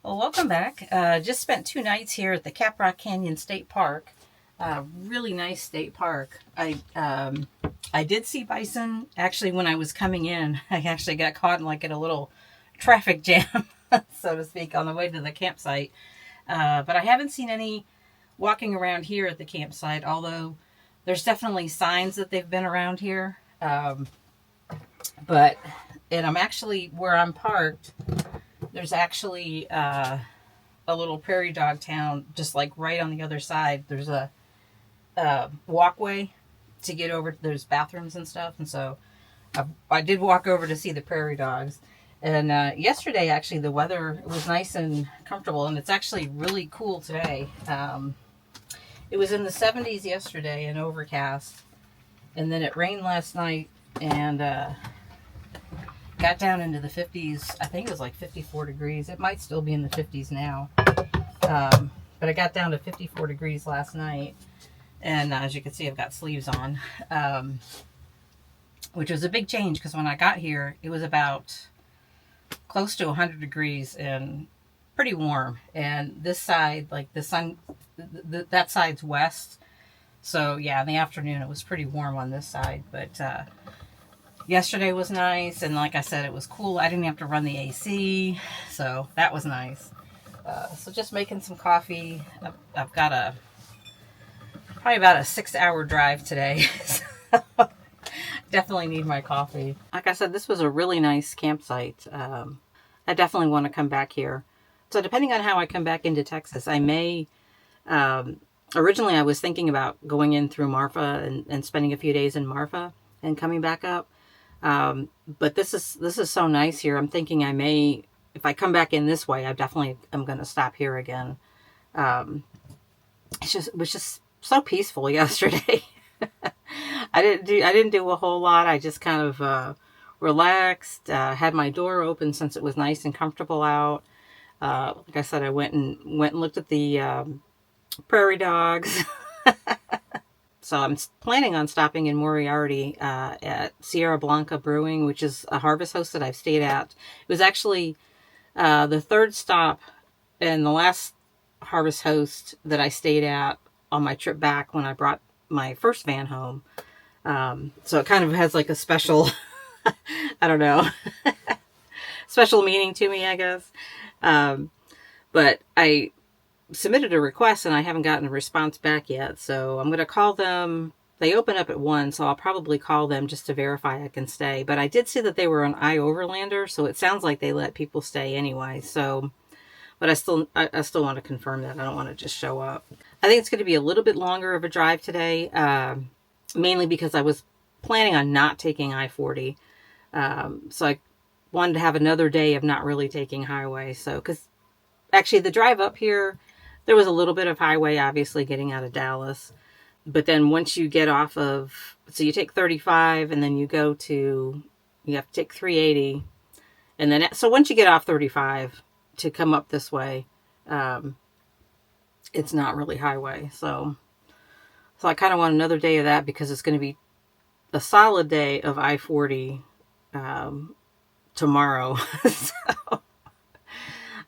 Well, welcome back. Just spent 2 nights here at the Caprock Canyon State Park. Really nice state park. I did see bison. Actually, when I was coming in, I actually got caught in a little traffic jam, so to speak, on the way to the campsite. But I haven't seen any walking around here at the campsite, although there's definitely signs that they've been around here. But, and I'm actually, where I'm parked, there's actually a little prairie dog town just like right on the other side. There's a walkway to get over. There's bathrooms and stuff. And so I did walk over to see the prairie dogs. And yesterday, actually, the weather was nice and comfortable. And it's actually really cool today. It was in the 70s yesterday and overcast. And then it rained last night and got down into the 50s. I think it was like 54 degrees. It might still be in the 50s now. But I got down to 54 degrees last night. And as you can see, I've got sleeves on. Which was a big change because when I got here, it was about close to 100 degrees and pretty warm. And this side, like the sun, that side's west. So yeah, in the afternoon, it was pretty warm on this side. But yesterday was nice, and like I said, it was cool. I didn't have to run the AC, so that was nice. So just making some coffee. I've got probably about a 6-hour drive today, so definitely need my coffee. Like I said, this was a really nice campsite. I definitely want to come back here. So depending on how I come back into Texas, I may... originally, I was thinking about going in through Marfa and spending a few days in Marfa and coming back up. But this is so nice here. I'm thinking I may, if I come back in this way, I'm going to stop here again. It was just so peaceful yesterday. I didn't do a whole lot. I just kind of, relaxed, had my door open since it was nice and comfortable out. Like I said, I went and looked at the, prairie dogs. So I'm planning on stopping in Moriarty at Sierra Blanca Brewing, which is a harvest host that I've stayed at. It was actually the third stop and the last harvest host that I stayed at on my trip back when I brought my first van home. So it kind of has like a special, I don't know, special meaning to me, I guess. But I submitted a request and I haven't gotten a response back yet. So I'm going to call them. They open up at 1, so I'll probably call them just to verify I can stay. But I did see that they were an iOverlander, so it sounds like they let people stay anyway. So, but I still want to confirm that. I don't want to just show up. I think it's going to be a little bit longer of a drive today, mainly because I was planning on not taking I-40. So I wanted to have another day of not really taking highway. So, because actually the drive up here, there was a little bit of highway, obviously, getting out of Dallas. But then once you get off of... So you take 35, and then you have to take 380. And then... So once you get off 35 to come up this way, it's not really highway. So I kind of want another day of that because it's going to be a solid day of I-40 tomorrow. So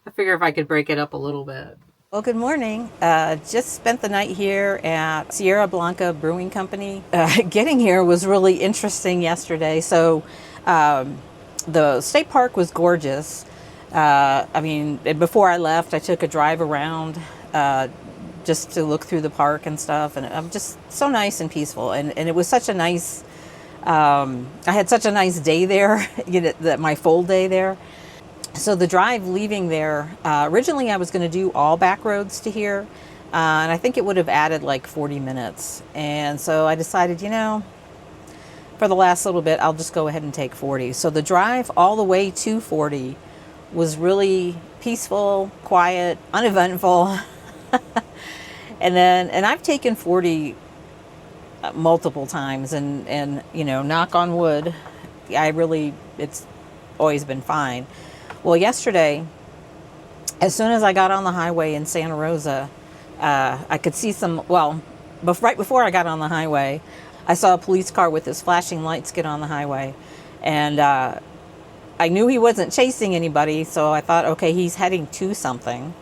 I figure if I could break it up a little bit. Well, good morning. Just spent the night here at Sierra Blanca Brewing Company. Getting here was really interesting yesterday. So the state park was gorgeous. Before I left, I took a drive around just to look through the park and stuff. And I'm just so nice and peaceful. And it was such a nice, I had such a nice day there, my full day there. So the drive leaving there, originally I was going to do all back roads to here, and I think it would have added like 40 minutes. And so I decided, for the last little bit, I'll just go ahead and take 40. So the drive all the way to 40 was really peaceful, quiet, uneventful. And I've taken 40 multiple times, and knock on wood, it's always been fine. Well, yesterday, as soon as I got on the highway in Santa Rosa, I could see right before I got on the highway, I saw a police car with his flashing lights get on the highway. And I knew he wasn't chasing anybody, so I thought, okay, he's heading to something.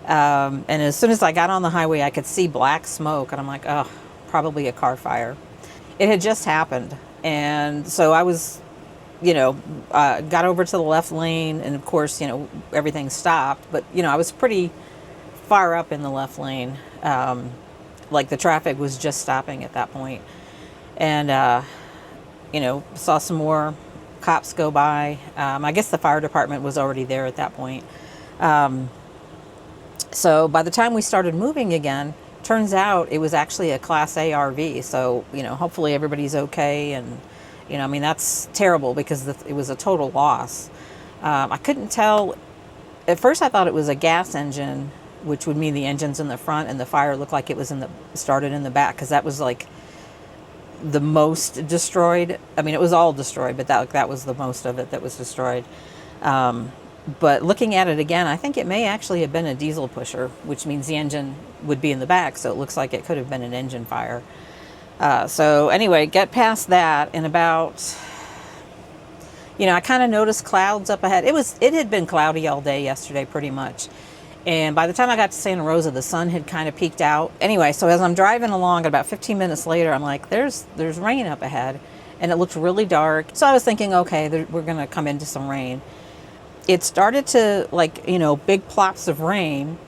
And as soon as I got on the highway, I could see black smoke, and I'm like, oh, probably a car fire. It had just happened, and so I was, got over to the left lane, and of course, everything stopped. But I was pretty far up in the left lane, like the traffic was just stopping at that point, and saw some more cops go by. I guess the fire department was already there at that point. So by the time we started moving again, turns out it was actually a Class A RV. So, hopefully everybody's okay. And, that's terrible because it was a total loss. I couldn't tell. At first I thought it was a gas engine, which would mean the engine's in the front and the fire looked like it was started in the back, because that was like the most destroyed. I mean, it was all destroyed, but that was the most of it that was destroyed. But looking at it again, I think it may actually have been a diesel pusher, which means the engine would be in the back. So it looks like it could have been an engine fire. So anyway, get past that, and about, I kind of noticed clouds up ahead. It had been cloudy all day yesterday, pretty much. And by the time I got to Santa Rosa, the sun had kind of peeked out. Anyway, so as I'm driving along, about 15 minutes later, I'm like, there's rain up ahead. And it looked really dark. So I was thinking, okay, we're going to come into some rain. It started to, big plops of rain.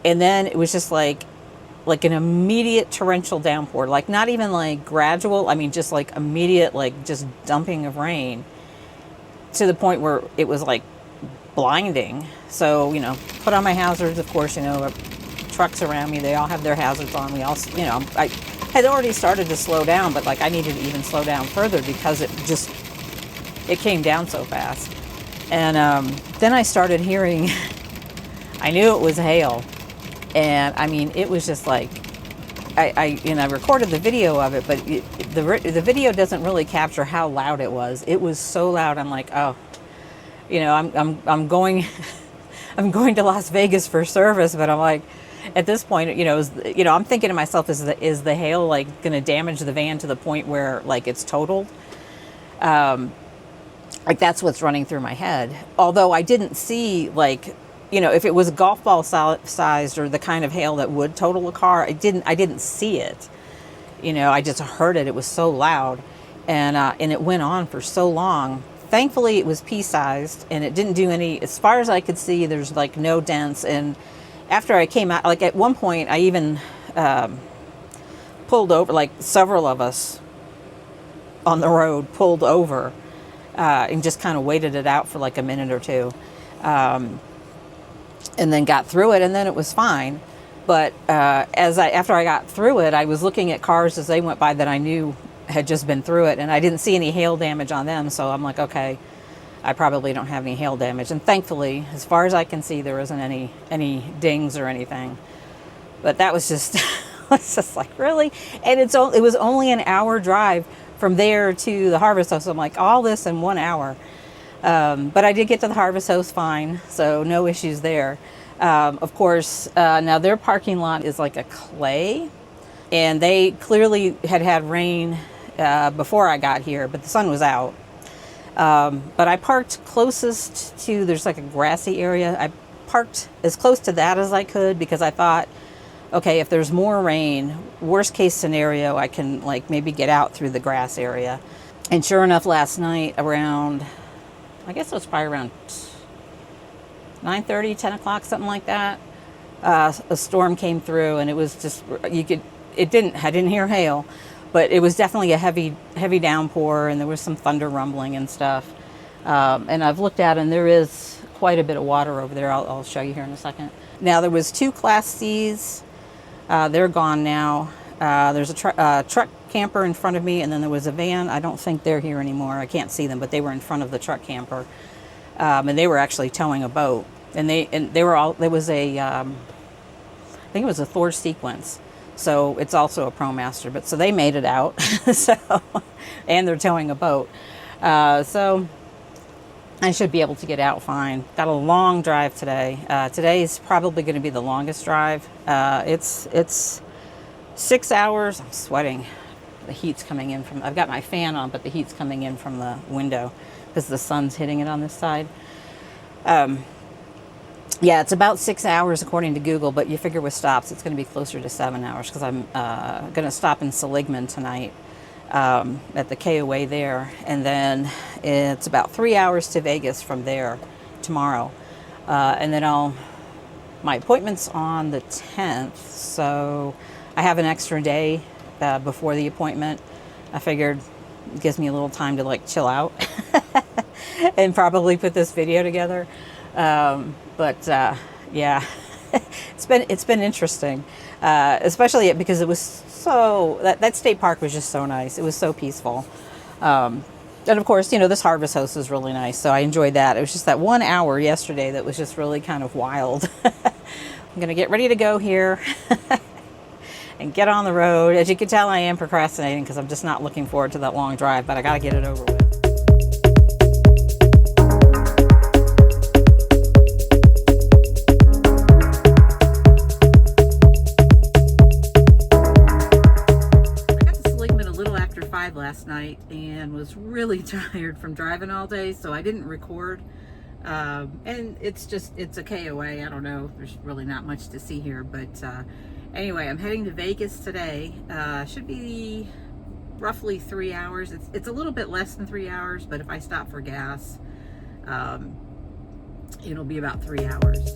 And then it was just like an immediate torrential downpour. Like, not even like gradual. I mean, just like immediate, like just dumping of rain. To the point where it was like blinding. So, put on my hazards, of course, trucks around me, they all have their hazards on. We all, I had already started to slow down, but like I needed to even slow down further because it came down so fast. And then I started hearing, I knew it was hail. And I mean, it was just like, I recorded the video of it, but the video doesn't really capture how loud it was. It was so loud. I'm like, oh, I'm going, I'm going to Las Vegas for service, but I'm like, at this point, I'm thinking to myself, is the hail like going to damage the van to the point where like it's totaled? Like that's what's running through my head. Although I didn't see like, if it was golf ball sized or the kind of hail that would total a car, I didn't see it. I just heard it. It was so loud, and it went on for so long. Thankfully, it was pea-sized, and it didn't do any, as far as I could see, there's like no dents. And after I came out, like at one point, I even pulled over, like several of us on the road pulled over and just kind of waited it out for like a minute or two. And then got through it, and then it was fine. But after I got through it, I was looking at cars as they went by that I knew had just been through it, and I didn't see any hail damage on them. So I'm like, okay, I probably don't have any hail damage. And thankfully, as far as I can see, there isn't any dings or anything. But that was just, it's just like, really? And it was only an hour drive from there to the Harvest House. So I'm like, all this in 1 hour. But I did get to the Harvest House fine, so no issues there. Of course, now their parking lot is like a clay, and they clearly had rain before I got here, but the sun was out. But I parked closest to, there's like a grassy area. I parked as close to that as I could because I thought, okay, if there's more rain, worst case scenario, I can like maybe get out through the grass area. And sure enough, last night around, I guess it was probably around 9:30, 10 o'clock, something like that. A storm came through, and it was just, I didn't hear hail, but it was definitely a heavy downpour, and there was some thunder rumbling and stuff. And I've looked at it, and there is quite a bit of water over there. I'll show you here in a second. Now, there was 2 Class C's. They're gone now. There's a truck camper in front of me, and then there was a van. I don't think they're here anymore. I can't see them, but they were in front of the truck camper. And they were actually towing a boat. And they were all, there was I think it was a Thor Sequence. So it's also a ProMaster, but so they made it out. And they're towing a boat. So I should be able to get out fine. Got a long drive today. Today is probably going to be the longest drive. It's 6 hours. I'm sweating. The heat's coming in I've got my fan on, but the heat's coming in from the window, because the sun's hitting it on this side. Yeah, it's about 6 hours according to Google, but you figure with stops, it's going to be closer to 7 hours because I'm going to stop in Seligman tonight at the KOA there. And then it's about 3 hours to Vegas from there tomorrow. And then my appointment's on the 10th, so I have an extra day before the appointment. I figured it gives me a little time to like chill out and probably put this video together. Yeah, it's been interesting, especially because it was that state park was just so nice. It was so peaceful. And of course, this Harvest Host is really nice. So I enjoyed that. It was just that 1 hour yesterday that was just really kind of wild. I'm going to get ready to go here and get on the road. As you can tell, I am procrastinating because I'm just not looking forward to that long drive, but I got to get it over with. Last night and was really tired from driving all day, so I didn't record. And it's a KOA. I don't know, there's really not much to see here, but anyway, I'm heading to Vegas today. Should be roughly 3 hours. It's a little bit less than 3 hours, but if I stop for gas, it'll be about 3 hours.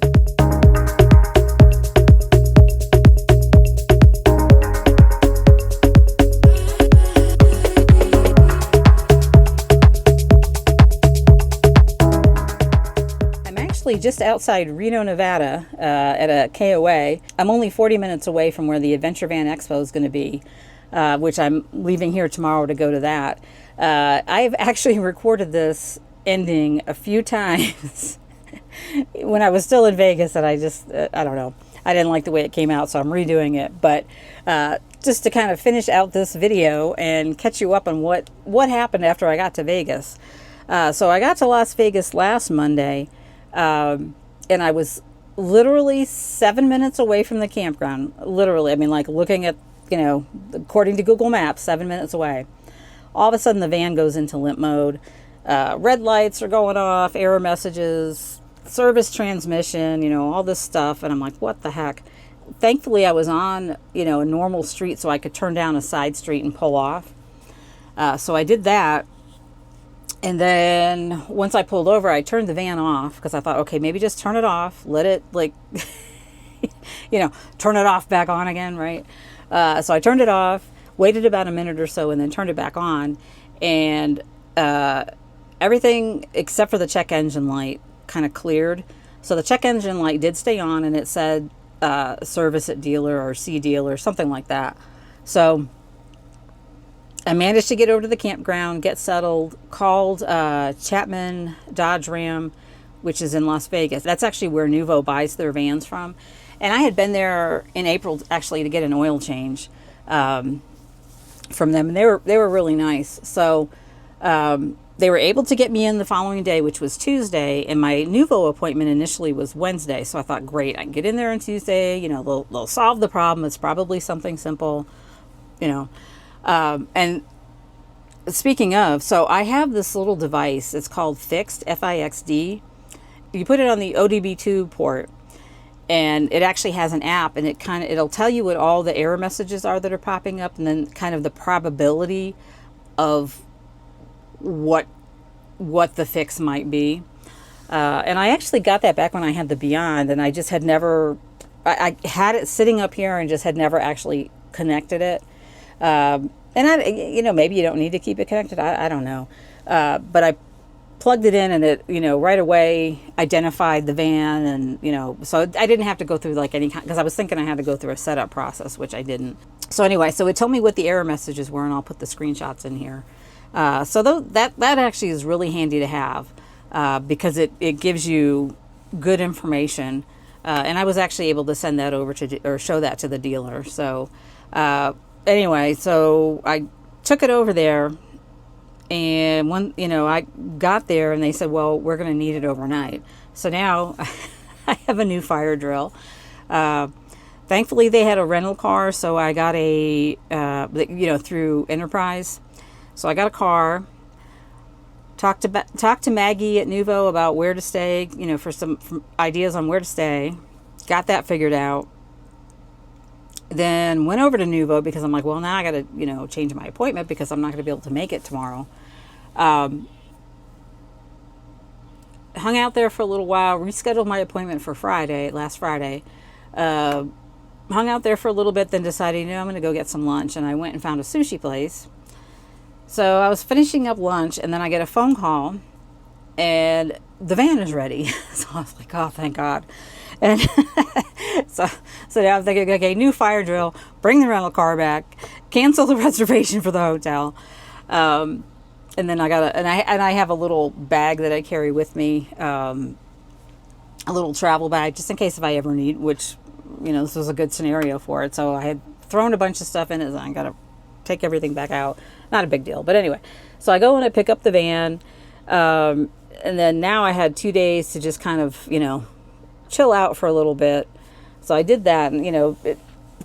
Just outside Reno, Nevada, at a KOA. I'm only 40 minutes away from where the Adventure Van Expo is going to be, which I'm leaving here tomorrow to go to that. I've actually recorded this ending a few times when I was still in Vegas, and I don't know. I didn't like the way it came out, so I'm redoing it. But just to kind of finish out this video and catch you up on what happened after I got to Vegas. So I got to Las Vegas last Monday. And I was literally 7 minutes away from the campground. Literally, I mean, like looking at, according to Google Maps, 7 minutes away. All of a sudden, the van goes into limp mode. Red lights are going off, error messages, service transmission, all this stuff. And I'm like, what the heck? Thankfully, I was on, a normal street so I could turn down a side street and pull off. So I did that. And then once I pulled over, I turned the van off because I thought, okay, maybe just turn it off. Let it turn it off back on again, right? So I turned it off, waited about a minute or so, and then turned it back on. And everything except for the check engine light kind of cleared. So the check engine light did stay on, and it said service at dealer or see dealer, something like that. So I managed to get over to the campground, get settled, called Chapman Dodge Ram, which is in Las Vegas. That's actually where Nuvo buys their vans from. And I had been there in April actually to get an oil change from them, and they were really nice. So they were able to get me in the following day, which was Tuesday, and my Nuvo appointment initially was Wednesday. So I thought, great, I can get in there on Tuesday. They'll solve the problem. It's probably something simple, and speaking of, so I have this little device. It's called Fixed, F-I-X-D. You put it on the ODB2 port, and it actually has an app, and it'll tell you what all the error messages are that are popping up, and then kind of the probability of what the fix might be. And I actually got that back when I had the Beyond, and I just had never, I had it sitting up here and just had never actually connected it. And maybe you don't need to keep it connected. I don't know. But I plugged it in, and it, right away identified the van, and, so I didn't have to go through like any kind, because I was thinking I had to go through a setup process, which I didn't. So anyway, so it told me what the error messages were, and I'll put the screenshots in here. So that actually is really handy to have, because it gives you good information. And I was actually able to send that over or show that to the dealer. So, anyway, so I took it over there, and I got there, and they said, well, we're going to need it overnight. So now I have a new fire drill. Thankfully they had a rental car. So I got through Enterprise. So I got a car, Talked to Maggie at Nuvo about where to stay, for some ideas on where to stay. Got that figured out. Then went over to Nuvo because I'm like, well, now I got to, change my appointment because I'm not going to be able to make it tomorrow. Hung out there for a little while, rescheduled my appointment for last Friday. Hung out there for a little bit, then decided, I'm going to go get some lunch. And I went and found a sushi place. So I was finishing up lunch, and then I get a phone call, and the van is ready. So I was like, oh, thank God. And so now I'm thinking, okay, new fire drill, bring the rental car back, cancel the reservation for the hotel. And then I have a little bag that I carry with me, a little travel bag, just in case if I ever need, which, this was a good scenario for it. So I had thrown a bunch of stuff in it, and I got to take everything back out. Not a big deal. But anyway, so I go and I pick up the van. And then now I had 2 days to just kind of, chill out for a little bit. So I did that. And, of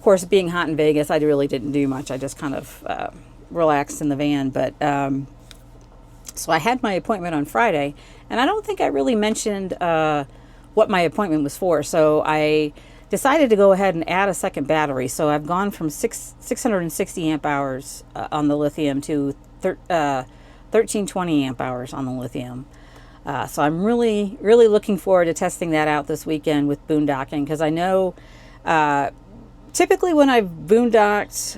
course, being hot in Vegas, I really didn't do much. I just kind of relaxed in the van. But so I had my appointment on Friday. And I don't think I really mentioned what my appointment was for. So I decided to go ahead and add a second battery. So I've gone from 660 amp hours on the lithium to 1320 amp hours on the lithium. So I'm really, really looking forward to testing that out this weekend with boondocking, because I know typically when I've boondocked,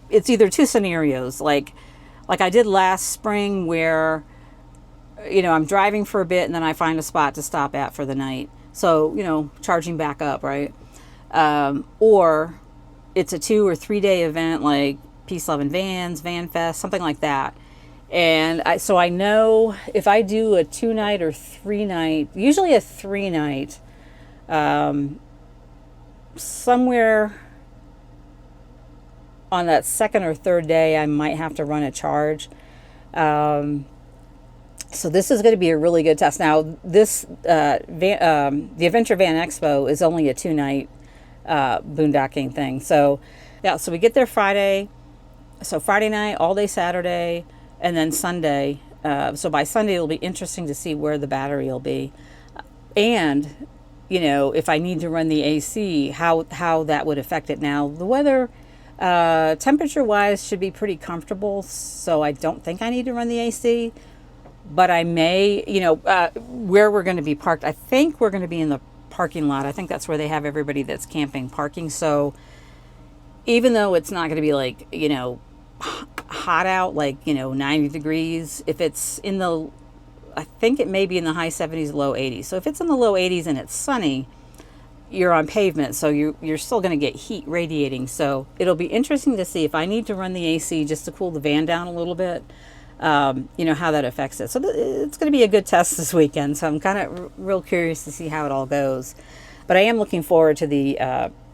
it's either two scenarios, like I did last spring where I'm driving for a bit and then I find a spot to stop at for the night. So, charging back up, right? Or it's a 2 or 3 day event like Peace, Love, and Vans, Van Fest, something like that. And I know if I do a 2 night or 3 night, usually a 3 night, somewhere on that second or third day, I might have to run a charge. So this is going to be a really good test. Now, this the Adventure Van Expo is only a 2 night boondocking thing. So yeah, so we get there Friday. So Friday night, all day Saturday, and then Sunday. So by Sunday, it'll be interesting to see where the battery will be, and if I need to run the AC, how that would affect it. Now, the weather, temperature wise, should be pretty comfortable. So I don't think I need to run the AC. But I may, where we're going to be parked, I think we're going to be in the parking lot. I think that's where they have everybody that's camping parking. So even though it's not going to be like, hot out, like, 90 degrees, if it's I think it may be in the high 70s, low 80s. So if it's in the low 80s and it's sunny, you're on pavement. So you're still going to get heat radiating. So it'll be interesting to see if I need to run the AC just to cool the van down a little bit. How that affects it. So it's going to be a good test this weekend. So I'm kind of real curious to see how it all goes. But I am looking forward to the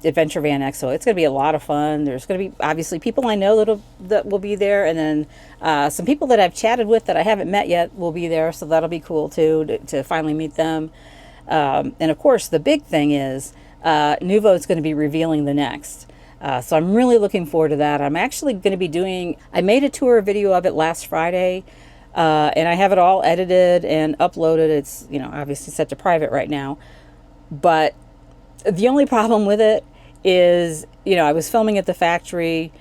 Adventure Van Expo. It's going to be a lot of fun. There's going to be obviously people I know that will be there, and then some people that I've chatted with that I haven't met yet will be there. So that'll be cool too to finally meet them. And of course, the big thing is Nuvo is going to be revealing the next. So I'm really looking forward to that. I'm actually going to be I made a tour video of it last Friday, and I have it all edited and uploaded. It's, obviously set to private right now. But the only problem with it is, I was filming at the factory.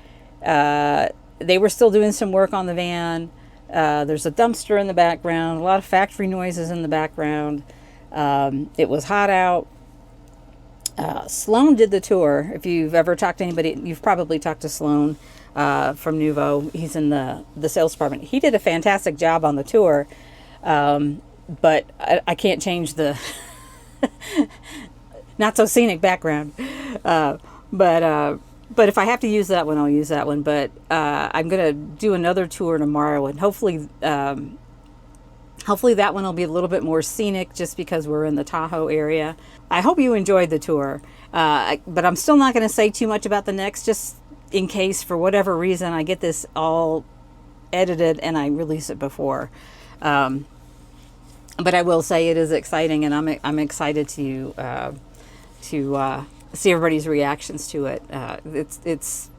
They were still doing some work on the van. There's a dumpster in the background, a lot of factory noises in the background. It was hot out. Sloan did the tour. If you've ever talked to anybody, you've probably talked to Sloan from Nuvo. He's in the sales department. He did a fantastic job on the tour, but I can't change the not so scenic background. But if I have to use that one, I'll use that one. But I'm gonna do another tour tomorrow, and hopefully that one will be a little bit more scenic just because we're in the Tahoe area. I hope you enjoyed the tour, but I'm still not going to say too much about the next, just in case for whatever reason I get this all edited and I release it before. But I will say it is exciting, and I'm excited to see everybody's reactions to it. It's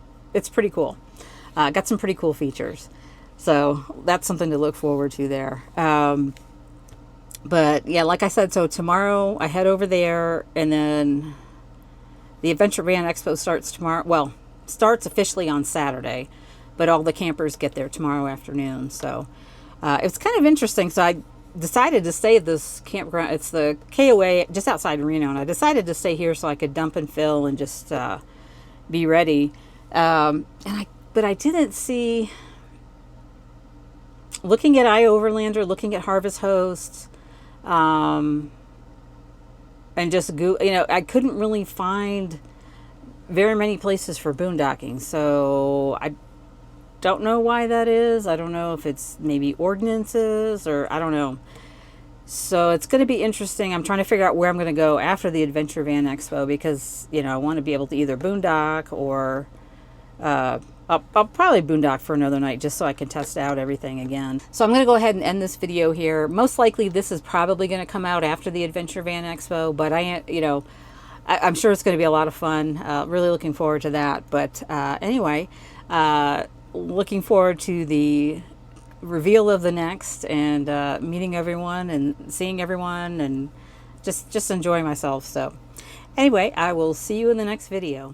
pretty cool. Got some pretty cool features. So that's something to look forward to there. But yeah, like I said, so tomorrow I head over there, and then the Adventure Van Expo starts tomorrow. Well, starts officially on Saturday, but all the campers get there tomorrow afternoon. So it's kind of interesting. So I decided to stay at this campground. It's the KOA just outside Reno, and I decided to stay here so I could dump and fill and just be ready. But I didn't see. Looking at iOverlander, looking at Harvest Host, and just I couldn't really find very many places for boondocking. So I don't know why that is. I don't know if it's maybe ordinances, or I don't know. So it's going to be interesting. I'm trying to figure out where I'm going to go after the Adventure Van Expo, because I want to be able to either boondock or I'll probably boondock for another night just so I can test out everything again. So I'm going to go ahead and end this video here. Most likely this is probably going to come out after the Adventure Van Expo, but I'm sure it's going to be a lot of fun. Really looking forward to that. But anyway, looking forward to the reveal of the next, and meeting everyone and seeing everyone, and just enjoying myself. So anyway, I will see you in the next video.